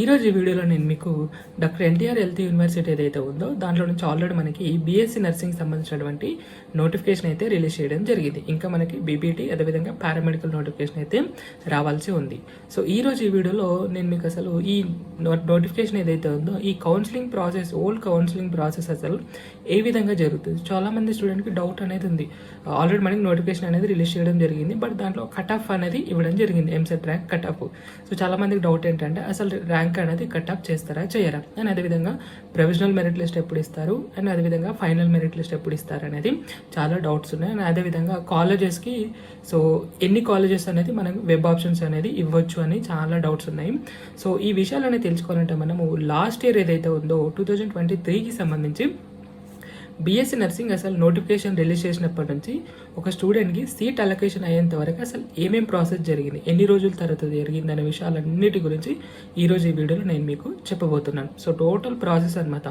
ఈరోజు ఈ వీడియోలో నేను మీకు డాక్టర్ ఎన్టీఆర్ హెల్త్ యూనివర్సిటీ ఏదైతే ఉందో దాంట్లో నుంచి ఆల్రెడీ మనకి బీఎస్సీ నర్సింగ్ సంబంధించినటువంటి నోటిఫికేషన్ అయితే రిలీజ్ చేయడం జరిగింది. ఇంకా మనకి బీపీటీ అదేవిధంగా పారామెడికల్ నోటిఫికేషన్ అయితే రావాల్సి ఉంది. సో ఈరోజు ఈ వీడియోలో నేను మీకు అసలు ఈ నోటిఫికేషన్ ఏదైతే ఉందో ఈ counselling process, old counselling process అసలు ఏ విధంగా జరుగుతుంది. చాలామంది స్టూడెంట్కి డౌట్ అనేది ఉంది. ఆల్రెడీ మనకి నోటిఫికేషన్ అనేది రిలీజ్ చేయడం జరిగింది, బట్ దాంట్లో కట్ ఆఫ్ అనేది ఇవ్వడం జరిగింది, EAMCET rank cut off. So చాలామందికి డౌట్ ఏంటంటే అసలు ర్యాంక్ అనేది కట్ ఆఫ్ చేస్తారా చేయరా అండ్ అదేవిధంగా ప్రొవిజనల్ మెరిట్ లిస్ట్ ఎప్పుడు ఇస్తారు అండ్ అదేవిధంగా ఫైనల్ మెరిట్ లిస్ట్ ఎప్పుడు ఇస్తారు అనేది చాలా డౌట్స్ ఉన్నాయి. అండ్ అదేవిధంగా కాలేజెస్కి సో ఎన్ని కాలేజెస్ అనేది మనం వెబ్ ఆప్షన్స్ అనేది ఇవ్వచ్చు అని చాలా డౌట్స్ ఉన్నాయి. సో ఈ విషయాలనే తెలుసుకోవాలంటే మనము లాస్ట్ ఇయర్ ఏదైతే ఉందో 2023కి సంబంధించి బీఎస్సీ నర్సింగ్ అసలు నోటిఫికేషన్ రిలీజ్ చేసినప్పటి నుంచి ఒక స్టూడెంట్కి సీట్ అలొకేషన్ అయ్యేంత వరకు అసలు ఏమేం ప్రాసెస్ జరిగింది, ఎన్ని రోజుల తర్వాత జరిగింది అనే విషయాలన్నిటి గురించి ఈరోజు ఈ వీడియోలో నేను మీకు చెప్పబోతున్నాను. సో టోటల్ ప్రాసెస్ అనమాట,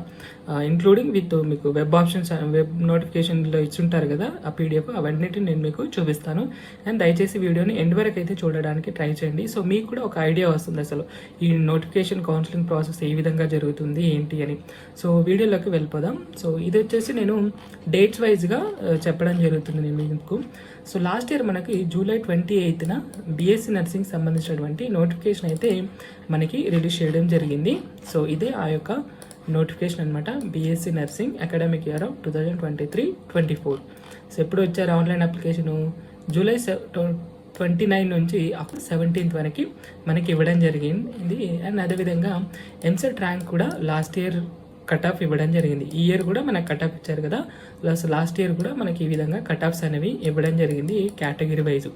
ఇంక్లూడింగ్ విత్ మీకు వెబ్ ఆప్షన్స్, వెబ్ నోటిఫికేషన్లో ఇచ్చుంటారు కదా ఆ పీడిఎఫ్, అవన్నిటిని నేను మీకు చూపిస్తాను. అండ్ దయచేసి వీడియోని ఎండ్ వరకు అయితే చూడడానికి ట్రై చేయండి. సో మీకు కూడా ఒక ఐడియా వస్తుంది అసలు ఈ నోటిఫికేషన్ కౌన్సిలింగ్ ప్రాసెస్ ఏ విధంగా జరుగుతుంది ఏంటి అని. సో వీడియోలోకి వెళ్ళిపోదాం. సో ఇది వచ్చేసి నేను డేట్స్ వైజ్గా చెప్పడం జరుగుతుంది నేను మీకు. సో లాస్ట్ ఇయర్ మనకి జూలై 28న బీఎస్సీ నర్సింగ్ సంబంధించినటువంటి నోటిఫికేషన్ అయితే మనకి రిలీజ్ చేయడం జరిగింది. సో ఇదే ఆ యొక్క నోటిఫికేషన్ అనమాట, BSc nursing academic year of 2023-24. So ఎప్పుడు వచ్చారు ఆన్లైన్ అప్లికేషను? జూలై 29 నుంచి 17th వరకు మనకి ఇవ్వడం జరిగింది. అండ్ అదేవిధంగా ఎంసెట్ ర్యాంక్ కూడా లాస్ట్ ఇయర్ కట్ ఆఫ్ ఇవ్వడం జరిగింది. ఈ ఇయర్ కూడా మనకు కట్ ఆఫ్ ఇచ్చారు కదా, ప్లస్ లాస్ట్ ఇయర్ కూడా మనకి ఈ విధంగా కట్ ఆఫ్స్ అనేవి ఇవ్వడం జరిగింది category wise.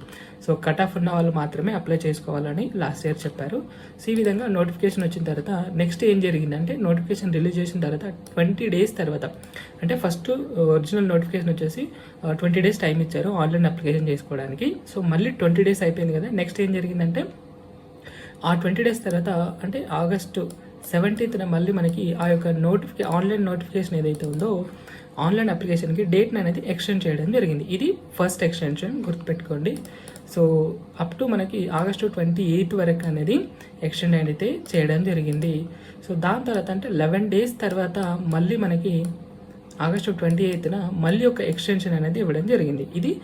So cut off ఉన్న వాళ్ళు మాత్రమే అప్లై చేసుకోవాలని లాస్ట్ ఇయర్ చెప్పారు. సో ఈ విధంగా నోటిఫికేషన్ వచ్చిన తర్వాత నెక్స్ట్ ఏం జరిగిందంటే, నోటిఫికేషన్ రిలీజ్ చేసిన తర్వాత 20 days తర్వాత, అంటే ఫస్ట్ ఒరిజినల్ నోటిఫికేషన్ వచ్చేసి 20 days టైం ఇచ్చారు ఆన్లైన్ అప్లికేషన్ చేసుకోవడానికి. సో మళ్ళీ 20 days అయిపోయింది కదా, నెక్స్ట్ ఏం జరిగిందంటే ఆ 20 days తర్వాత అంటే ఆగస్టు 17th మళ్ళీ మనకి ఆ యొక్క ఆన్లైన్ నోటిఫికేషన్ ఏదైతే ఉందో ఆన్లైన్ అప్లికేషన్కి డేట్ని అనేది ఎక్స్టెండ్ చేయడం జరిగింది. ఇది ఫస్ట్ ఎక్స్టెన్షన్, గుర్తుపెట్టుకోండి. సో అప్ టు మనకి ఆగస్టు 28th వరకు అనేది ఎక్స్టెండ్ అయితే చేయడం జరిగింది. సో దాని తర్వాత అంటే 11 days తర్వాత మళ్ళీ మనకి ఆగస్టు 28న మళ్ళీ ఒక ఎక్స్టెన్షన్ అనేది ఇవ్వడం జరిగింది. ఇది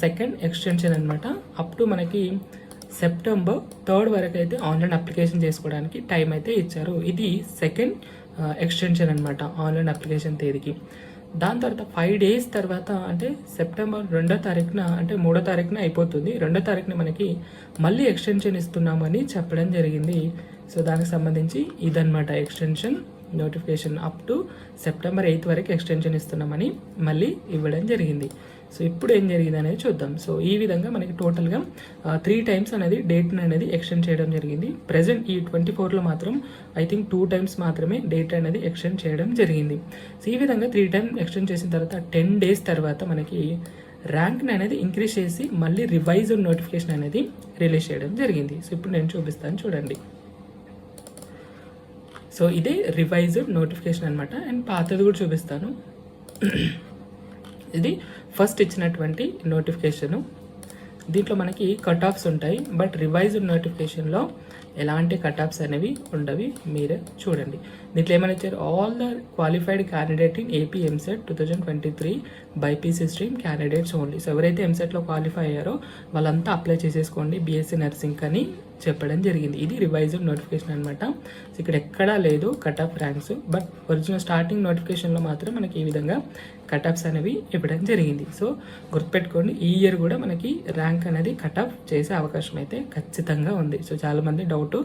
సెకండ్ ఎక్స్టెన్షన్ అనమాట. అప్ టు మనకి సెప్టెంబర్ 3rd వరకు అయితే ఆన్లైన్ అప్లికేషన్ చేసుకోవడానికి టైం అయితే ఇచ్చారు. ఇది సెకండ్ ఎక్స్టెన్షన్ అనమాట ఆన్లైన్ అప్లికేషన్ తేదీకి. దాని తర్వాత 5 days తర్వాత అంటే సెప్టెంబర్ 2వ తారీఖున అంటే 3వ తారీఖున అయిపోతుంది. 2వ తారీఖున మనకి మళ్ళీ ఎక్స్టెన్షన్ ఇస్తున్నామని చెప్పడం జరిగింది. సో దానికి సంబంధించి ఇదన్నమాట extension notification, up to September 8th వరకు ఎక్స్టెన్షన్ ఇస్తున్నామని మళ్ళీ ఇవ్వడం జరిగింది. సో ఇప్పుడు ఏం జరిగింది అనేది చూద్దాం. సో ఈ విధంగా మనకి టోటల్గా 3 times అనేది డేట్ అనేది ఎక్స్టెండ్ చేయడం జరిగింది. ప్రజెంట్ ఈ 24లో మాత్రం ఐ థింక్ 2 times మాత్రమే డేట్ అనేది ఎక్స్టెండ్ చేయడం జరిగింది. సో ఈ విధంగా 3 times ఎక్స్టెండ్ చేసిన తర్వాత 10 days తర్వాత మనకి ర్యాంక్ని అనేది ఇంక్రీజ్ చేసి మళ్ళీ రివైజ్డ్ నోటిఫికేషన్ అనేది రిలీజ్ చేయడం జరిగింది. సో ఇప్పుడు నేను చూపిస్తాను చూడండి. సో ఇదే రివైజ్డ్ నోటిఫికేషన్ అనమాట. అండ్ పాతది కూడా చూపిస్తాను. ఇది ఫస్ట్ ఇచ్చినటువంటి నోటిఫికేషను. దీంట్లో మనకి కట్ ఆఫ్స్ ఉంటాయి, బట్ రివైజ్డ్ నోటిఫికేషన్లో ఎలాంటి కట్ ఆఫ్స్ అనేవి ఉండవి, మీరే చూడండి. దీంట్లో ఏమైనా ఇచ్చారు, all the qualified candidate in AP EAMCET 2023 BiPC stream candidates only. So ఎవరైతే ఎంసెట్లో క్వాలిఫై అయ్యారో వాళ్ళంతా అప్లై చేసేసుకోండి బీఎస్సీ నర్సింగ్ అని చెప్పడం జరిగింది. ఇది రివైజ్డ్ నోటిఫికేషన్ అనమాట. సో ఇక్కడ ఎక్కడా లేదు cut off ranks, but original starting నోటిఫికేషన్లో మాత్రం మనకి ఈ విధంగా కట్ ఆఫ్స్ అనేవి ఇవ్వడం జరిగింది. సో గుర్తుపెట్టుకోండి, ఈ ఇయర్ కూడా మనకి ర్యాంక్ అనేది కట్ ఆఫ్ చేసే అవకాశం అయితే ఖచ్చితంగా ఉంది. సో చాలామంది డౌట్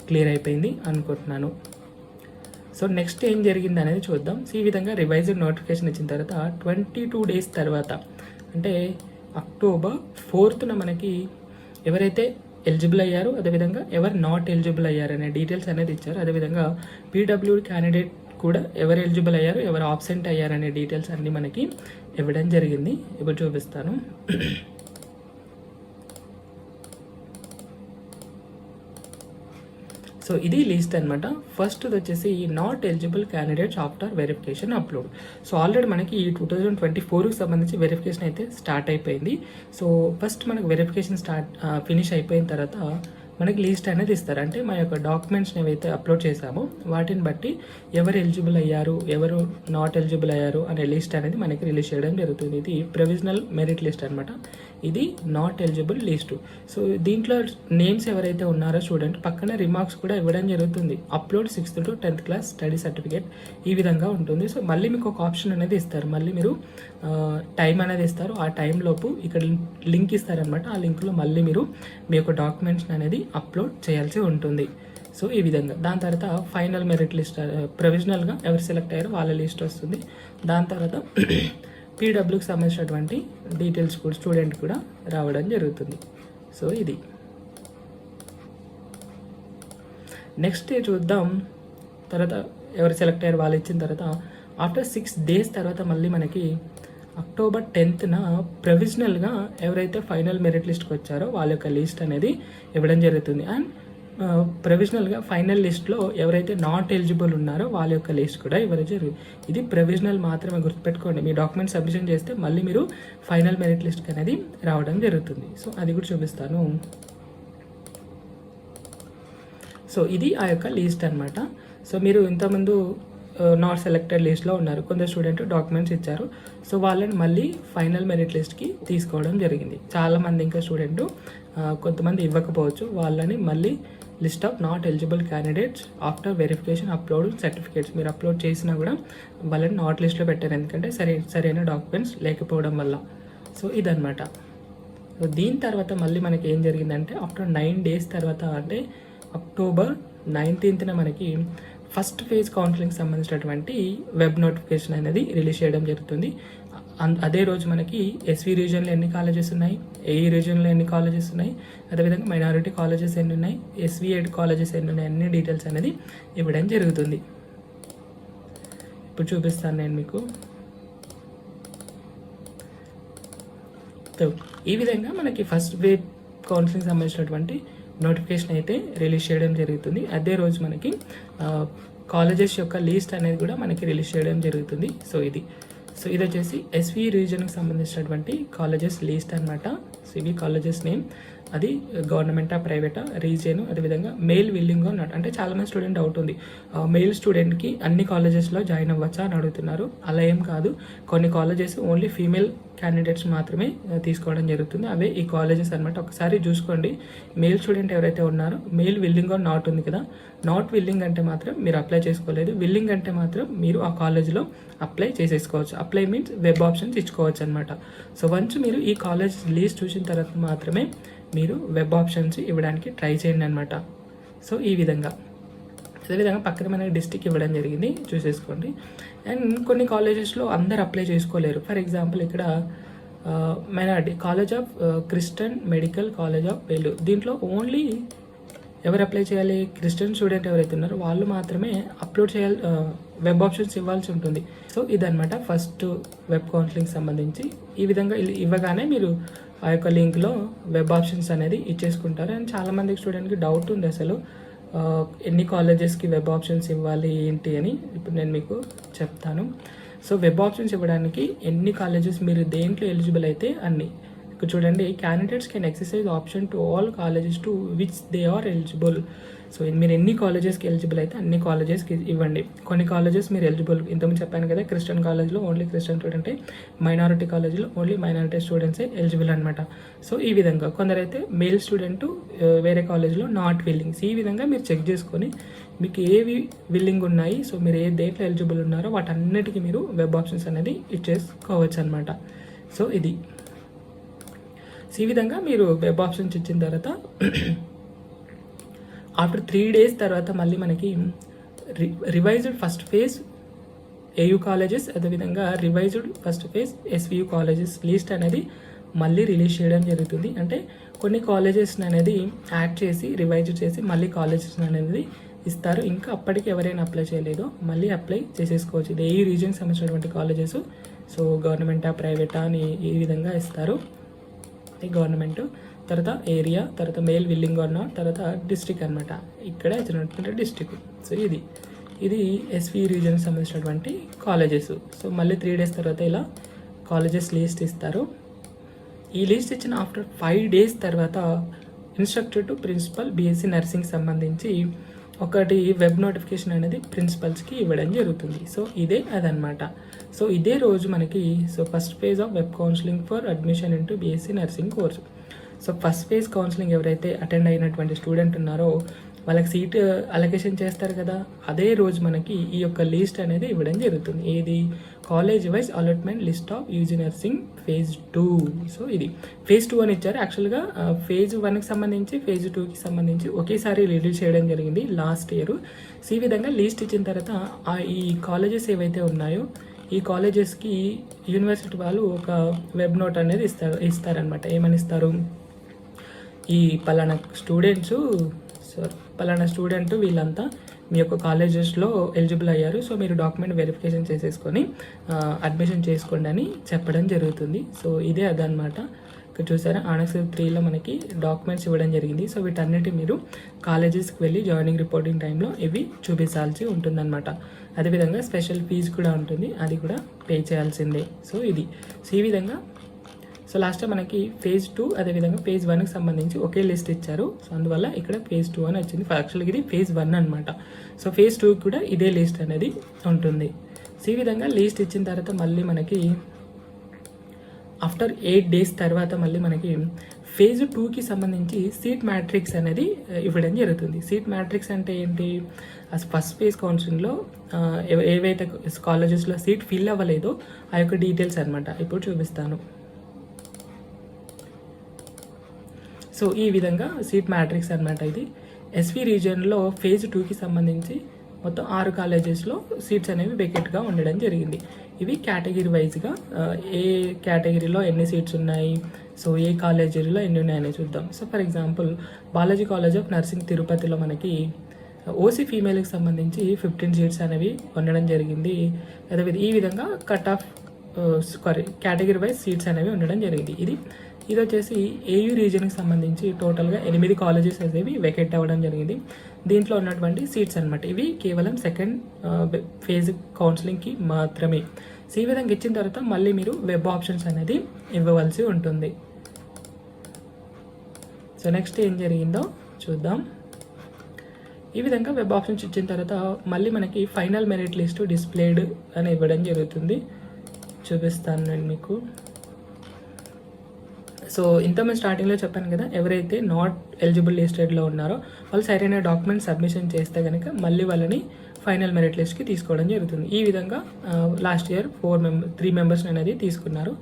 క్లియర్ అయిపోయింది అనుకుంటున్నాను. సో నెక్స్ట్ ఏం జరిగింది అనేది చూద్దాం. సో ఈ విధంగా రివైజ్డ్ నోటిఫికేషన్ ఇచ్చిన తర్వాత 22 days తర్వాత అంటే అక్టోబర్ 4th మనకి ఎవరైతే ఎలిజిబుల్ అయ్యారు, అదేవిధంగా ఎవరు నాట్ ఎలిజిబుల్ అయ్యారు అనే డీటెయిల్స్ అనేది ఇచ్చారు. అదేవిధంగా పీడబ్ల్యూడీ క్యాండిడేట్ కూడా ఎవరు ఎలిజిబుల్ అయ్యారు, ఎవరు ఆబ్సెంట్ అయ్యారనే డీటెయిల్స్ అన్నీ మనకి ఇవ్వడం జరిగింది. ఇప్పుడు చూపిస్తాను. సో ఇది లిస్ట్ అనమాట. ఫస్ట్ వచ్చేసి not eligible candidates after verification upload. So already మనకి ఈ 2024కి సంబంధించి వెరిఫికేషన్ అయితే స్టార్ట్ అయిపోయింది. సో ఫస్ట్ మనకు వెరిఫికేషన్ ఫినిష్ అయిపోయిన తర్వాత మనకి లిస్ట్ అనేది ఇస్తారు. అంటే మా యొక్క డాక్యుమెంట్స్ని ఏవైతే అప్లోడ్ చేసామో వాటిని బట్టి ఎవరు ఎలిజిబుల్ అయ్యారు, ఎవరు నాట్ ఎలిజిబుల్ అయ్యారు అనే లిస్ట్ అనేది మనకి రిలీజ్ చేయడం జరుగుతుంది. ఇది ప్రొవిజనల్ మెరిట్ లిస్ట్ అనమాట. ఇది నాట్ ఎలిజిబుల్ లిస్టు. సో దీంట్లో నేమ్స్ ఎవరైతే ఉన్నారో స్టూడెంట్ పక్కన రిమార్క్స్ కూడా ఇవ్వడం జరుగుతుంది. Upload 6th to 10th class study certificate ఈ విధంగా ఉంటుంది. సో మళ్ళీ మీకు ఒక ఆప్షన్ అనేది ఇస్తారు. మళ్ళీ మీరు టైం అనేది ఇస్తారు. ఆ టైంలోపు ఇక్కడ లింక్ ఇస్తారనమాట. ఆ లింక్లో మళ్ళీ మీరు మీ యొక్క డాక్యుమెంట్స్ అనేది అప్లోడ్ చేయాల్సి ఉంటుంది. సో ఈ విధంగా దాని తర్వాత ఫైనల్ మెరిట్ లిస్ట్, ప్రొవిజనల్గా ఎవరు సెలెక్ట్ అయ్యారో వాళ్ళ లిస్ట్ వస్తుంది. దాని తర్వాత పీడబ్ల్యూకి సంబంధించినటువంటి డీటెయిల్స్ కూడా స్టూడెంట్ కూడా రావడం జరుగుతుంది. సో ఇది నెక్స్ట్ చూద్దాం. తర్వాత ఎవరు సెలెక్ట్ అయ్యారు వాళ్ళు ఇచ్చిన తర్వాత ఆఫ్టర్ 6 days తర్వాత మళ్ళీ మనకి October 10th ప్రొవిజనల్గా ఎవరైతే ఫైనల్ మెరిట్ లిస్ట్కి వచ్చారో వాళ్ళ యొక్క లిస్ట్ అనేది ఇవ్వడం జరుగుతుంది. అండ్ ప్రొవిజనల్గా ఫైనల్ లిస్ట్లో ఎవరైతే నాట్ ఎలిజిబుల్ ఉన్నారో వాళ్ళ యొక్క లిస్ట్ కూడా ఇవ్వడం జరుగుతుంది. ఇది ప్రొవిజనల్ మాత్రమే, గుర్తుపెట్టుకోండి. మీ డాక్యుమెంట్ సబ్మిషన్ చేస్తే మళ్ళీ మీరు ఫైనల్ మెరిట్ లిస్ట్కి అనేది రావడం జరుగుతుంది. సో అది కూడా చూపిస్తాను. సో ఇది ఆ యొక్క లిస్ట్ అనమాట. సో మీరు ఇంతకుముందు నాట్ సెలెక్టెడ్ లిస్ట్లో ఉన్నారు, కొందరు స్టూడెంట్ డాక్యుమెంట్స్ ఇచ్చారు. సో వాళ్ళని మళ్ళీ ఫైనల్ మెరిట్ లిస్ట్కి తీసుకోవడం జరిగింది. చాలామంది ఇంకా స్టూడెంట్ కొంతమంది ఇవ్వకపోవచ్చు. వాళ్ళని మళ్ళీ list of not eligible candidates after verification upload certificates మీరు అప్లోడ్ చేసినా కూడా వాళ్ళని నాట్ లిస్ట్లో పెట్టారు, ఎందుకంటే సరైన డాక్యుమెంట్స్ లేకపోవడం వల్ల. సో ఇదనమాట. సో దీని తర్వాత మళ్ళీ మనకి ఏం జరిగిందంటే ఆఫ్టర్ 9 days తర్వాత, అంటే October 19th మనకి ఫస్ట్ ఫేజ్ కౌన్సిలింగ్ సంబంధించినటువంటి వెబ్ నోటిఫికేషన్ అనేది రిలీజ్ చేయడం జరుగుతుంది. అదే రోజు మనకి ఎస్వి రీజియన్లో ఎన్ని కాలేజెస్ ఉన్నాయి, ఏఈ రీజియన్లో ఎన్ని కాలేజెస్ ఉన్నాయి, అదేవిధంగా మైనారిటీ కాలేజెస్ ఎన్ని ఉన్నాయి, ఎస్వి8 కాలేజెస్ ఎన్ని ఉన్నాయి, అన్ని డీటెయిల్స్ అనేది ఇవ్వడం జరుగుతుంది. ఇప్పుడు చూపిస్తాను నేను మీకు. ఈ విధంగా మనకి ఫస్ట్ వేవ్ కౌన్సిలింగ్ సంబంధించినటువంటి నోటిఫికేషన్ అయితే రిలీజ్ చేయడం జరుగుతుంది. అదే రోజు మనకి కాలేజెస్ యొక్క లిస్ట్ అనేది కూడా మనకి రిలీజ్ చేయడం జరుగుతుంది. సో ఇది వచ్చేసి ఎస్వి రీజన్కి సంబంధించినటువంటి కాలేజెస్ లిస్ట్ అనమాట. సో ఇవి కాలేజెస్ నేమ్, అది గవర్నమెంటా ప్రైవేటా రీజియన్, అదేవిధంగా మెయిల్ విల్లింగ్ అన్నట్టు. అంటే చాలామంది స్టూడెంట్ డౌట్ ఉంది, మెయిల్ స్టూడెంట్కి అన్ని కాలేజెస్లో జాయిన్ అవ్వచ్చా అని అడుగుతున్నారు. అలా ఏం కాదు, కొన్ని కాలేజెస్ ఓన్లీ ఫీమేల్ క్యాండిడేట్స్ మాత్రమే తీసుకోవడం జరుగుతుంది. అవే ఈ కాలేజెస్ అనమాట. ఒకసారి చూసుకోండి, మెయిల్ స్టూడెంట్ ఎవరైతే ఉన్నారో మెయిల్ విల్లింగ్ ఆర్ నాట్ ఉంది కదా, నాట్ విల్లింగ్ అంటే మాత్రం మీరు అప్లై చేసుకోలేదు, విల్లింగ్ అంటే మాత్రం మీరు ఆ కాలేజ్లో అప్లై చేసేసుకోవచ్చు. అప్లై మీన్స్ వెబ్ ఆప్షన్స్ ఇచ్చుకోవచ్చు అనమాట. సో వన్స్ మీరు ఈ కాలేజ్ లిస్ట్ చూసిన తర్వాత మాత్రమే మీరు వెబ్ ఆప్షన్స్ ఇవ్వడానికి ట్రై చేయండి అనమాట. సో ఈ విధంగా, అదేవిధంగా పక్కన మనకి డిస్ట్రిక్ట్ ఇవ్వడం జరిగింది, చూసేసుకోండి. అండ్ కొన్ని కాలేజెస్లో అందరు అప్లై చేసుకోలేరు. ఫర్ ఎగ్జాంపుల్ ఇక్కడ minority college of Christian medical college of Vellore, దీంట్లో ఓన్లీ ఎవరు అప్లై చేయాలి, క్రిస్టియన్ స్టూడెంట్ ఎవరైతే ఉన్నారో వాళ్ళు మాత్రమే అప్లోడ్ చేయాలి, వెబ్ ఆప్షన్స్ ఇవ్వాల్సి ఉంటుంది. సో ఇదనమాట ఫస్ట్ వెబ్ కౌన్సిలింగ్ సంబంధించి. ఈ విధంగా ఇవ్వగానే మీరు ఆ యొక్క లింక్లో వెబ్ ఆప్షన్స్ అనేది ఇచ్చేసుకుంటారు. అండ్ చాలామందికి స్టూడెంట్కి డౌట్ ఉంది అసలు ఎన్ని కాలేజెస్కి వెబ్ ఆప్షన్స్ ఇవ్వాలి ఏంటి అని. ఇప్పుడు నేను మీకు చెప్తాను. సో వెబ్ ఆప్షన్స్ ఇవ్వడానికి ఎన్ని కాలేజెస్ మీరు దేంట్లో ఎలిజిబుల్ అయితే అన్ని. ఇక్కడ చూడండి, candidates can exercise option to all colleges to which they are eligible. So మీరు ఎన్ని కాలేజెస్కి ఎలిజిబుల్ అయితే అన్ని కాలేజెస్కి ఇవ్వండి. కొన్ని కాలేజెస్ మీరు ఎలిజిబుల్, ఇంతకుముందు చెప్పాను కదా, క్రిస్టియన్ కాలేజ్లో ఓన్లీ క్రిస్టియన్ స్టూడెంటే, మైనారిటీ కాలేజ్లో ఓన్లీ మైనారిటీ స్టూడెంట్సే ఎలిజిబుల్ అనమాట. సో ఈ విధంగా కొందరైతే మెయిల్ స్టూడెంట్ వేరే కాలేజ్లో నాట్ విల్లింగ్స్, ఈ విధంగా మీరు చెక్ చేసుకొని మీకు ఏవి విల్లింగ్ ఉన్నాయి, సో మీరు ఏ దేంట్లో ఎలిజిబుల్ ఉన్నారో వాటన్నిటికీ మీరు వెబ్ ఆప్షన్స్ అనేది ఇచ్చేసుకోవచ్చు అనమాట. సో ఇది ఈ విధంగా మీరు వెబ్ ఆప్షన్స్ ఇచ్చిన తర్వాత ఆఫ్టర్ 3 days తర్వాత మళ్ళీ మనకి revised first phase AU colleges, అదేవిధంగా revised first phase SVU colleges list అనేది మళ్ళీ రిలీజ్ చేయడం జరుగుతుంది. అంటే కొన్ని కాలేజెస్ అనేది యాడ్ చేసి రివైజ్ చేసి మళ్ళీ కాలేజెస్ అనేది ఇస్తారు. ఇంకా అప్పటికి ఎవరైనా అప్లై చేయలేదో మళ్ళీ అప్లై చేసేసుకోవచ్చు. ఇది ఏ రీజియన్కి సంబంధించినటువంటి కాలేజెస్, సో గవర్నమెంటా ప్రైవేటా అని ఈ విధంగా ఇస్తారు. గవర్నమెంట్, తర్వాత ఏరియా, తర్వాత మెయిల్ విల్లింగ్ ఆర్ నాట్, తర్వాత డిస్ట్రిక్ట్ అనమాట. ఇక్కడ ఇచ్చినటువంటి డిస్ట్రిక్ట్. సో ఇది ఎస్వి రీజన్కి సంబంధించినటువంటి కాలేజెస్. సో మళ్ళీ 3 days తర్వాత ఇలా కాలేజెస్ లిస్ట్ ఇస్తారు. ఈ లిస్ట్ ఇచ్చిన ఆఫ్టర్ 5 days తర్వాత instructor to principal BSc nursing సంబంధించి ఒకటి వెబ్ నోటిఫికేషన్ అనేది ప్రిన్సిపల్స్కి ఇవ్వడం జరుగుతుంది. సో ఇదే అదనమాట. సో ఇదే రోజు మనకి first phase of web counselling for admission into BSc nursing course. So first phase counselling ఎవరైతే అటెండ్ అయినటువంటి స్టూడెంట్ ఉన్నారో వాళ్ళకి సీట్ అలొకేషన్ చేస్తారు కదా, అదే రోజు మనకి ఈ యొక్క లిస్ట్ అనేది ఇవ్వడం జరుగుతుంది. ఏది college wise allotment list of UG nursing phase 2. So ఇది ఫేజ్ 2 అని ఇచ్చారు. యాక్చువల్గా ఫేజ్ 1కి సంబంధించి ఫేజ్ 2కి సంబంధించి ఒకేసారి రిలీజ్ చేయడం జరిగింది లాస్ట్ ఇయర్. సో ఈ విధంగా లిస్ట్ ఇచ్చిన తర్వాత ఈ కాలేజెస్ ఏవైతే ఉన్నాయో ఈ కాలేజెస్కి యూనివర్సిటీ వాళ్ళు ఒక వెబ్ నోట్ అనేది ఇస్తారనమాట. ఏమని ఇస్తారు, ఈ పలానా స్టూడెంట్ వీళ్ళంతా మీ యొక్క కాలేజెస్లో ఎలిజిబుల్ అయ్యారు, సో మీరు డాక్యుమెంట్ వెరిఫికేషన్ చేసేసుకొని అడ్మిషన్ చేసుకోండి అని చెప్పడం జరుగుతుంది. సో ఇదే అదనమాట. ఇక్కడ చూసారా ఆనెక్స్ 3లో మనకి డాక్యుమెంట్స్ ఇవ్వడం జరిగింది. సో వీటన్నిటి మీరు కాలేజెస్కి వెళ్ళి జాయినింగ్ రిపోర్టింగ్ టైంలో ఇవి చూపించాల్సి ఉంటుందన్నమాట. అదేవిధంగా స్పెషల్ ఫీజు కూడా ఉంటుంది, అది కూడా పే చేయాల్సిందే. సో ఈ విధంగా లాస్ట్ టైం మనకి ఫేజ్ 2 అదేవిధంగా ఫేజ్ 1కి సంబంధించి ఒకే లిస్ట్ ఇచ్చారు. సో అందువల్ల ఇక్కడ ఫేజ్ 2 అని వచ్చింది. యాక్చువల్గా ఇది ఫేజ్ 1 అనమాట. సో ఫేజ్ 2 కూడా ఇదే లిస్ట్ అనేది ఉంటుంది. సో ఈ విధంగా లిస్ట్ ఇచ్చిన తర్వాత మళ్ళీ మనకి ఆఫ్టర్ 8 days తర్వాత మళ్ళీ మనకి ఫేజ్ 2కి సంబంధించి సీట్ మ్యాట్రిక్స్ అనేది ఇవ్వడం జరుగుతుంది. సీట్ మ్యాట్రిక్స్ అంటే ఏంటి, ఫస్ట్ ఫేజ్ కౌన్సిలింగ్లో ఏవైతే కాలేజెస్లో సీట్ ఫిల్ అవ్వలేదో ఆ యొక్క డీటెయిల్స్ అనమాట ఇప్పుడు చూపిస్తాను. సో ఈ విధంగా సీట్ మ్యాట్రిక్స్ అనమాట. ఇది ఎస్వి రీజియన్లో ఫేజ్ 2కి సంబంధించి మొత్తం 6 కాలేజెస్లో సీట్స్ అనేవి వేకెట్గా ఉండడం జరిగింది. ఇవి కేటగిరీ వైజ్గా ఏ కేటగిరీలో ఎన్ని సీట్స్ ఉన్నాయి, సో ఏ కాలేజీలో ఎన్ని ఉన్నాయని చూద్దాం. So for example Balaji college of nursing తిరుపతిలో మనకి ఓసీ ఫీమేల్కి సంబంధించి 15 సీట్స్ అనేవి ఉండడం జరిగింది. అదేవిధంగా ఈ విధంగా cut off category wise seats అనేవి ఉండడం జరిగింది. ఇది వచ్చేసి ఏయూ రీజియన్కి సంబంధించి టోటల్గా 8 కాలేజెస్ అనేవి వెకెట్ అవ్వడం జరిగింది. దీంట్లో ఉన్నటువంటి సీట్స్ అనమాట. ఇవి కేవలం సెకండ్ ఫేజ్ కౌన్సిలింగ్కి మాత్రమే. సో ఈ విధంగా ఇచ్చిన తర్వాత మళ్ళీ మీరు వెబ్ ఆప్షన్స్ అనేది ఇవ్వవలసి ఉంటుంది. సో నెక్స్ట్ ఏం జరిగిందో చూద్దాం. ఈ విధంగా వెబ్ ఆప్షన్స్ ఇచ్చిన తర్వాత మళ్ళీ మనకి ఫైనల్ మెరిట్ లిస్ట్ డిస్ప్లేడ్ అని ఇవ్వడం జరుగుతుంది. చూపిస్తాను నేను మీకు. సో ఇంతమంది స్టార్టింగ్లో చెప్పాను కదా, ఎవరైతే నాట్ ఎలిజిబుల్ లిస్టెడ్లో ఉన్నారో వాళ్ళు సరైన డాక్యుమెంట్ సబ్మిషన్ చేస్తే కనుక మళ్ళీ వాళ్ళని ఫైనల్ మెరిట్ లిస్ట్కి తీసుకోవడం జరుగుతుంది. ఈ విధంగా లాస్ట్ ఇయర్ 3 మెంబర్స్ అనేది తీసుకున్నారు.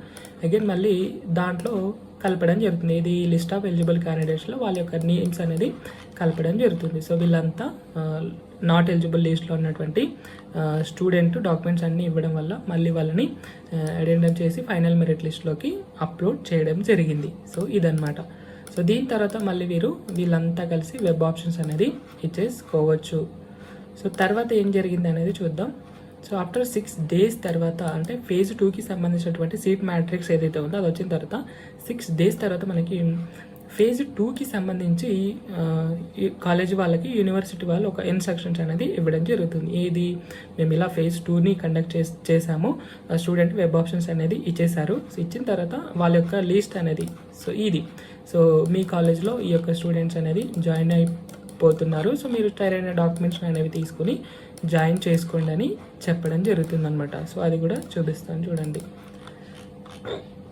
అగైన్ మళ్ళీ దాంట్లో కలపడం జరుగుతుంది. ఇది లిస్ట్ ఆఫ్ ఎలిజిబుల్ క్యాండిడేట్స్లో వాళ్ళ యొక్క నేమ్స్ అనేది కలపడం జరుగుతుంది. సో వీళ్ళంతా నాట్ ఎలిజిబుల్ లిస్ట్లో ఉన్నటువంటి స్టూడెంట్ డాక్యుమెంట్స్ అన్నీ ఇవ్వడం వల్ల మళ్ళీ వాళ్ళని అటెండెన్స్ చేసి ఫైనల్ మెరిట్ లిస్ట్లోకి అప్లోడ్ చేయడం జరిగింది. సో ఇదన్నమాట. సో దీని తర్వాత మళ్ళీ వీళ్ళంతా కలిసి వెబ్ ఆప్షన్స్ అనేది ఇచ్చేసుకోవచ్చు. సో తర్వాత ఏం జరిగింది అనేది చూద్దాం. సో ఆఫ్టర్ 6 days తర్వాత అంటే ఫేజ్ 2కి సంబంధించినటువంటి సీట్ మ్యాట్రిక్స్ ఏదైతే ఉందో అది వచ్చిన తర్వాత 6 days తర్వాత మనకి ఫేజ్ 2కి సంబంధించి కాలేజ్ వాళ్ళకి యూనివర్సిటీ వాళ్ళు ఒక ఇన్స్ట్రక్షన్స్ అనేది ఇవ్వడం జరుగుతుంది. ఏది మేము ఇలా ఫేజ్ 2ని కండక్ట్ చేసాము, స్టూడెంట్ వెబ్ ఆప్షన్స్ అనేది ఇచ్చేసారు. సో ఇచ్చిన తర్వాత వాళ్ళ యొక్క లిస్ట్ అనేది సో మీ కాలేజ్లో ఈ యొక్క స్టూడెంట్స్ అనేది జాయిన్ అయిపోతున్నారు, సో మీరు సరైన డాక్యుమెంట్స్ అనేవి తీసుకుని జాయిన్ చేసుకోండి అని చెప్పడం జరుగుతుంది అనమాట. సో అది కూడా చూపిస్తాను చూడండి.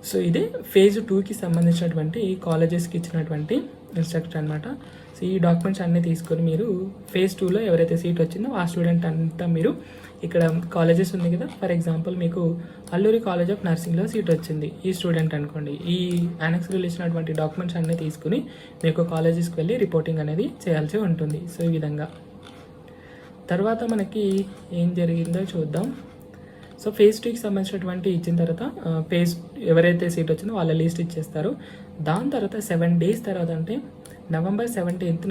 సో ఇదే ఫేజ్ 2కి సంబంధించినటువంటి కాలేజెస్కి ఇచ్చినటువంటి ఇన్స్ట్రక్షన్ అనమాట. సో ఈ డాక్యుమెంట్స్ అన్నీ తీసుకొని మీరు ఫేజ్ 2లో ఎవరైతే సీట్ వచ్చిందో ఆ స్టూడెంట్ అంతా మీరు ఇక్కడ కాలేజెస్ ఉంది కదా, ఫర్ ఎగ్జాంపుల్ మీకు అల్లూరి కాలేజ్ ఆఫ్ నర్సింగ్లో సీట్ వచ్చింది ఈ స్టూడెంట్ అనుకోండి. ఈ యానెక్స్లో ఇచ్చినటువంటి డాక్యుమెంట్స్ అన్నీ తీసుకుని మీకు కాలేజెస్కి వెళ్ళి రిపోర్టింగ్ అనేది చేయాల్సి ఉంటుంది. సో ఈ విధంగా తర్వాత మనకి ఏం జరిగిందో చూద్దాం. సో ఫేజ్ 2కి సంబంధించినటువంటి ఇచ్చిన తర్వాత ఎవరైతే సీట్ వచ్చిందో వాళ్ళ లిస్ట్ ఇచ్చేస్తారు. దాని తర్వాత 7 days తర్వాత అంటే November 17th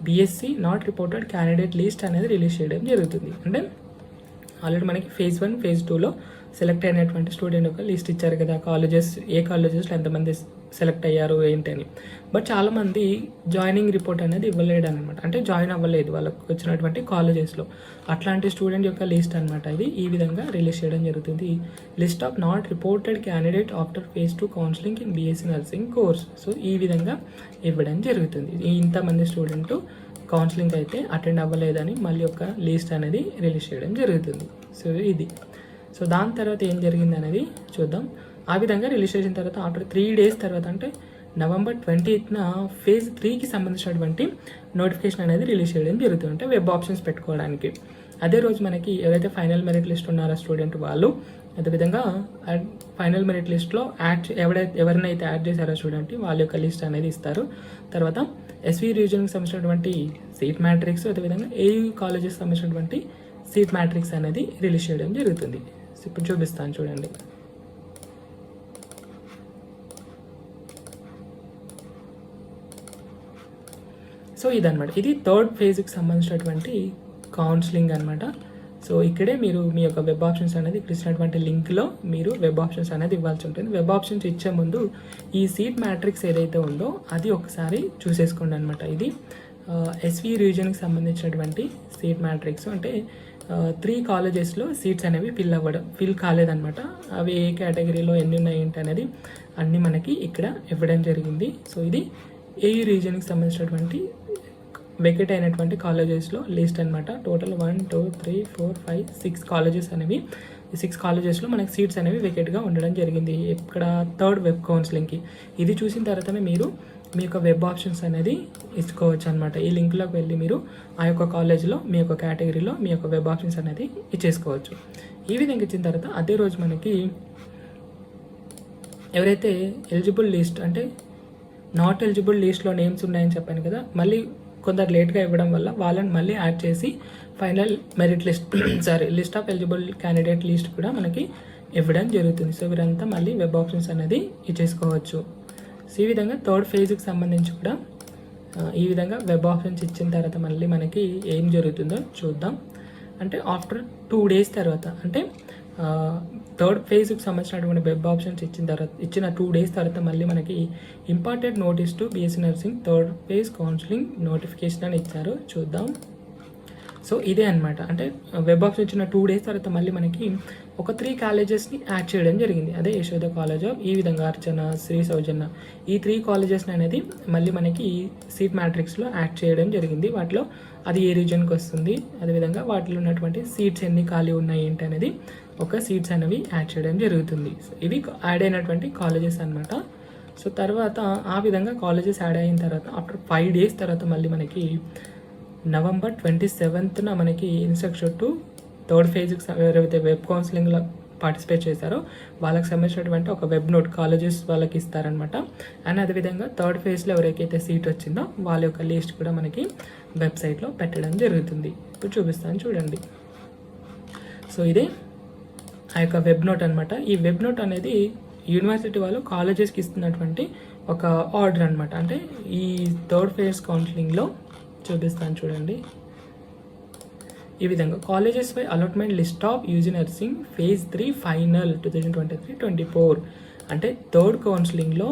BSc not reported candidate list అనేది రిలీజ్ చేయడం జరుగుతుంది. అంటే ఆల్రెడీ మనకి ఫేజ్ 1 ఫేజ్ 2లో సెలెక్ట్ అయినటువంటి స్టూడెంట్ ఒక లిస్ట్ ఇచ్చారు కదా, కాలేజెస్ ఏ కాలేజెస్లో ఎంతమంది సెలెక్ట్ అయ్యారు ఏంటని. బట్ చాలామంది జాయినింగ్ రిపోర్ట్ అనేది ఇవ్వలేడు అనమాట, అంటే జాయిన్ అవ్వలేదు వాళ్ళకు వచ్చినటువంటి కాలేజెస్లో. అట్లాంటి స్టూడెంట్ యొక్క లిస్ట్ అనమాట ఇది. ఈ విధంగా రిలీజ్ చేయడం జరుగుతుంది. List of not reported candidate after phase 2 counselling in BSc nursing course. So ఈ విధంగా ఇవ్వడం జరుగుతుంది. ఇంతమంది స్టూడెంట్ కౌన్సిలింగ్ అయితే అటెండ్ అవ్వలేదని మళ్ళీ ఒక లిస్ట్ అనేది రిలీజ్ చేయడం జరుగుతుంది. సో ఇది. సో దాని తర్వాత ఏం జరిగింది అనేది చూద్దాం. ఆ విధంగా రిలీజ్ చేసిన తర్వాత ఆఫ్టర్ 3 days తర్వాత, అంటే November 20th phase 3కి సంబంధించినటువంటి నోటిఫికేషన్ అనేది రిలీజ్ చేయడం జరుగుతుంది, అంటే వెబ్ ఆప్షన్స్ పెట్టుకోవడానికి. అదే రోజు మనకి ఎవరైతే ఫైనల్ మెరిట్ లిస్ట్ ఉన్నారో స్టూడెంట్ వాళ్ళు, అదేవిధంగా ఫైనల్ మెరిట్ లిస్ట్లో ఎవరినైతే యాడ్ చేశారో స్టూడెంట్ వాళ్ళ యొక్క లిస్ట్ అనేది ఇస్తారు. తర్వాత ఎస్వి రీజన్కి సంబంధించినటువంటి సీట్ మ్యాట్రిక్స్, అదేవిధంగా ఏయూ కాలేజెస్ సంబంధించినటువంటి సీట్ మ్యాట్రిక్స్ అనేది రిలీజ్ చేయడం జరుగుతుంది. ఇప్పుడు చూపిస్తాను చూడండి. సో ఇదనమాట, ఇది 3rd phase సంబంధించినటువంటి కౌన్సిలింగ్ అనమాట. సో ఇక్కడే మీరు మీ యొక్క వెబ్ ఆప్షన్స్ అనేది ఇక్కడ ఇచ్చినటువంటి లింక్లో మీరు వెబ్ ఆప్షన్స్ అనేది ఇవ్వాల్సి ఉంటుంది. వెబ్ ఆప్షన్స్ ఇచ్చే ముందు ఈ సీట్ మ్యాట్రిక్స్ ఏదైతే ఉందో అది ఒకసారి చూసేసుకోండి అనమాట. ఇది ఎస్వి రీజన్కి సంబంధించినటువంటి సీట్ మ్యాట్రిక్స్, అంటే 3 కాలేజెస్లో సీట్స్ అనేవి ఫిల్ కాలేదన్నమాట. అవి ఏ కేటగిరీలో ఎన్ని ఉన్నాయి ఏంటి అనేది అన్నీ మనకి ఇక్కడ ఇవ్వడం జరిగింది. సో ఇది ఏయూ రీజన్కి సంబంధించినటువంటి వెకెట్ అయినటువంటి కాలేజెస్లో లిస్ట్ అనమాట. టోటల్ 1 2 3 4 5 6 కాలేజెస్ అనేవి, ఈ 6 కాలేజెస్లో మనకి సీట్స్ అనేవి వెకెట్గా ఉండడం జరిగింది ఇక్కడ 3rd వెబ్ కౌన్సిలింగ్కి. ఇది చూసిన తర్వాతనే మీరు మీ యొక్క వెబ్ ఆప్షన్స్ అనేది ఇచ్చుకోవచ్చు అనమాట. ఈ లింక్లోకి వెళ్ళి మీరు ఆ యొక్క కాలేజ్లో మీ యొక్క కేటగిరీలో మీ యొక్క వెబ్ ఆప్షన్స్ అనేది ఇచ్చేసుకోవచ్చు. ఈ విధంగా ఇచ్చిన తర్వాత అదే రోజు మనకి ఎవరైతే ఎలిజిబుల్ లిస్ట్, అంటే నాట్ ఎలిజిబుల్ లిస్ట్లో నేమ్స్ ఉన్నాయని చెప్పాను కదా, మళ్ళీ కొందరు లేట్గా ఇవ్వడం వల్ల వాళ్ళని మళ్ళీ యాడ్ చేసి final merit list list of eligible candidate list కూడా మనకి ఇవ్వడం జరుగుతుంది. సో వీరంతా మళ్ళీ వెబ్ ఆప్షన్స్ అనేది ఇచ్చేసుకోవచ్చు. సో ఈ విధంగా 3rd phase సంబంధించి కూడా ఈ విధంగా వెబ్ ఆప్షన్స్ ఇచ్చిన తర్వాత మళ్ళీ మనకి ఏం జరుగుతుందో చూద్దాం. అంటే ఆఫ్టర్ 2 days తర్వాత, అంటే 3rd phase సంబంధించినటువంటి వెబ్ ఆప్షన్స్ ఇచ్చిన 2 days తర్వాత మళ్ళీ మనకి important notice to BSc nursing 3rd phase counselling notification అని ఇచ్చారు, చూద్దాం. సో ఇదే అనమాట, అంటే వెబ్ ఆప్షన్ ఇచ్చిన 2 days తర్వాత మళ్ళీ మనకి ఒక 3 కాలేజెస్ని యాడ్ చేయడం జరిగింది. అదే యశోద కాలేజ్ ఆఫ్, ఈ విధంగా అర్చన, శ్రీ సౌజన్య, ఈ 3 కాలేజెస్ని అనేది మళ్ళీ మనకి సీట్ మ్యాట్రిక్స్లో యాడ్ చేయడం జరిగింది. వాటిలో అది ఏ రీజన్కి వస్తుంది, అదేవిధంగా వాటిలో ఉన్నటువంటి సీట్స్ ఎన్ని ఖాళీ ఉన్నాయి ఏంటి అనేది ఒక సీట్స్ అనేవి యాడ్ చేయడం జరుగుతుంది. సో ఇవి యాడ్ అయినటువంటి కాలేజెస్ అనమాట. సో తర్వాత ఆ విధంగా కాలేజెస్ యాడ్ అయిన తర్వాత ఆఫ్టర్ 5 days తర్వాత మళ్ళీ మనకి November 27th మనకి ఇన్స్ట్రక్షన్ టు 3rd phase ఎవరైతే వెబ్ కౌన్సిలింగ్లో పార్టిసిపేట్ చేశారో వాళ్ళకి సంబంధించినటువంటి ఒక వెబ్ నోట్ కాలేజెస్ వాళ్ళకి ఇస్తారనమాట. అండ్ అదేవిధంగా 3rd phase ఎవరికైతే సీట్ వచ్చిందో వాళ్ళ యొక్క లిస్ట్ కూడా మనకి వెబ్సైట్లో పెట్టడం జరుగుతుంది. ఇప్పుడు చూపిస్తాను చూడండి. సో ఇదే ఆ యొక్క వెబ్ నోట్ అనమాట. ఈ వెబ్ నోట్ అనేది యూనివర్సిటీ వాళ్ళు కాలేజెస్కి ఇస్తున్నటువంటి ఒక ఆర్డర్ అనమాట. అంటే ఈ 3rd phase కౌన్సిలింగ్లో చూపిస్తాను చూడండి. ఈ విధంగా colleges by allotment list of UG nursing phase 3 final 2023-24, అంటే 3rd కౌన్సిలింగ్లో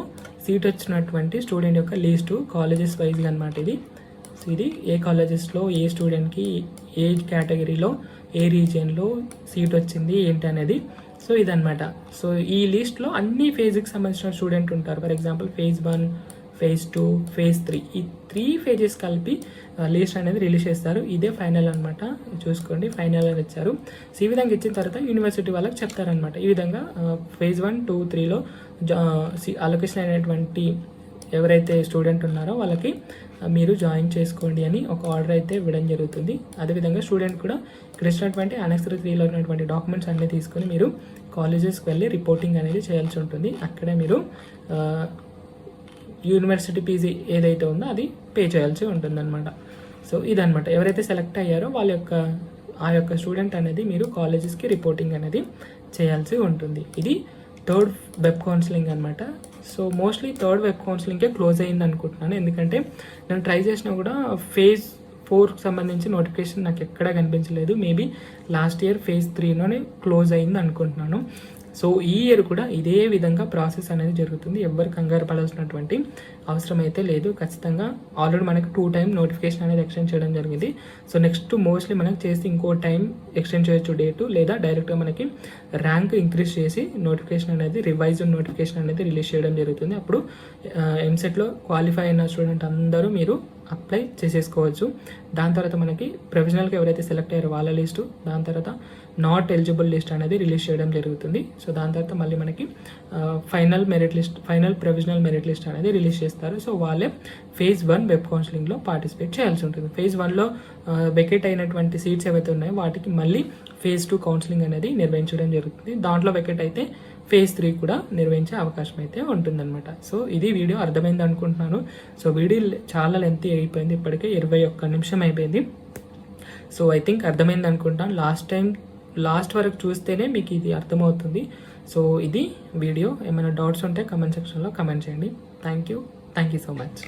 సీట్ వచ్చినటువంటి స్టూడెంట్ యొక్క లిస్టు కాలేజెస్ వైజ్గా అనమాట ఇది. సో ఇది ఏ కాలేజెస్లో ఏ స్టూడెంట్కి ఏ కేటగిరీలో ఏ రీజియన్లో సీట్ వచ్చింది ఏంటి అనేది. సో ఇదనమాట. సో ఈ లిస్ట్లో అన్ని ఫేజ్కి సంబంధించిన స్టూడెంట్ ఉంటారు. For example phase 1, phase 2, phase 3, ఈ 3 phases కలిపి లిస్ట్ అనేది రిలీజ్ చేస్తారు. ఇదే ఫైనల్ అనమాట, చూసుకోండి ఫైనల్ అని ఇచ్చారు. సో ఈ విధంగా ఇచ్చిన తర్వాత యూనివర్సిటీ వాళ్ళకి చెప్తారనమాట, ఈ విధంగా phase 1, 2, 3లో అలొకేషన్ అయినటువంటి ఎవరైతే స్టూడెంట్ ఉన్నారో వాళ్ళకి మీరు జాయిన్ చేసుకోండి అని ఒక ఆర్డర్ అయితే ఇవ్వడం జరుగుతుంది. అదేవిధంగా స్టూడెంట్ కూడా ఇక్కడ ఇచ్చినటువంటి Annex 3లో ఉన్నటువంటి డాక్యుమెంట్స్ అన్నీ తీసుకొని మీరు కాలేజెస్కి వెళ్ళి రిపోర్టింగ్ అనేది చేయాల్సి ఉంటుంది. అక్కడే మీరు యూనివర్సిటీ ఫీజు ఏదైతే ఉందో అది పే చేయాల్సి ఉంటుందన్నమాట. సో ఇదనమాట, ఎవరైతే సెలెక్ట్ అయ్యారో వాళ్ళ యొక్క ఆ యొక్క స్టూడెంట్ అనేది మీరు కాలేజెస్కి రిపోర్టింగ్ అనేది చేయాల్సి ఉంటుంది. ఇది 3rd వెబ్ కౌన్సిలింగ్ అనమాట. సో మోస్ట్లీ 3rd వెబ్ కౌన్సిలింగ్కే క్లోజ్ అయ్యింది అనుకుంటున్నాను, ఎందుకంటే నేను ట్రై చేసినా కూడా phase 4కి సంబంధించి నోటిఫికేషన్ నాకు ఎక్కడా కనిపించలేదు. మేబీ లాస్ట్ ఇయర్ phase 3లోనే క్లోజ్ అయింది అనుకుంటున్నాను. సో ఈ ఇయర్ కూడా ఇదే విధంగా ప్రాసెస్ అనేది జరుగుతుంది. ఎవరు కంగారు పడాల్సినటువంటి అవసరం అయితే లేదు. ఖచ్చితంగా ఆల్రెడీ మనకి 2 టైం నోటిఫికేషన్ అనేది ఎక్స్టెండ్ చేయడం జరిగింది. సో నెక్స్ట్ మోస్ట్లీ మనకి చేసి ఇంకో టైం ఎక్స్టెండ్ చేయొచ్చు డేటు, లేదా డైరెక్ట్గా మనకి ర్యాంక్ ఇంక్రీజ్ చేసి నోటిఫికేషన్ అనేది రివైజ్డ్ నోటిఫికేషన్ అనేది రిలీజ్ చేయడం జరుగుతుంది. అప్పుడు ఎంసెట్లో క్వాలిఫై అయిన స్టూడెంట్ అందరూ మీరు అప్లై చేసేసుకోవచ్చు. దాని తర్వాత మనకి ప్రొవిజనల్గా ఎవరైతే సెలెక్ట్ అయ్యారో వాళ్ళ లిస్టు, దాని తర్వాత నాట్ ఎలిజిబుల్ లిస్ట్ అనేది రిలీజ్ చేయడం జరుగుతుంది. సో దాని తర్వాత మళ్ళీ మనకి ఫైనల్ ప్రొవిజనల్ మెరిట్ లిస్ట్ అనేది రిలీజ్ చేస్తారు. సో వాళ్ళే ఫేజ్ 1 వెబ్ కౌన్సిలింగ్లో పార్టిసిపేట్ చేయాల్సి ఉంటుంది. ఫేజ్ 1లో వెకేట్ అయినటువంటి సీట్స్ ఏవైతే ఉన్నాయో వాటికి మళ్ళీ ఫేజ్ 2 కౌన్సిలింగ్ అనేది నిర్వహించడం జరుగుతుంది. దాంట్లో వెకేట్ అయితే ఫేజ్ 3 కూడా నిర్వహించే అవకాశం అయితే ఉంటుందన్నమాట. సో ఇది వీడియో అర్థమైంది అనుకుంటున్నాను. సో వీడియో చాలా లెంతీ అయిపోయింది, ఇప్పటికే 21 నిమిషం అయిపోయింది. సో ఐ థింక్ అర్థమైంది అనుకుంటాను. లాస్ట్ వరకు చూస్తేనే మీకు ఇది అర్థమవుతుంది. సో ఇది వీడియో. ఏమైనా డౌట్స్ ఉంటే కమెంట్ సెక్షన్లో కమెంట్ చేయండి. Thank you so much.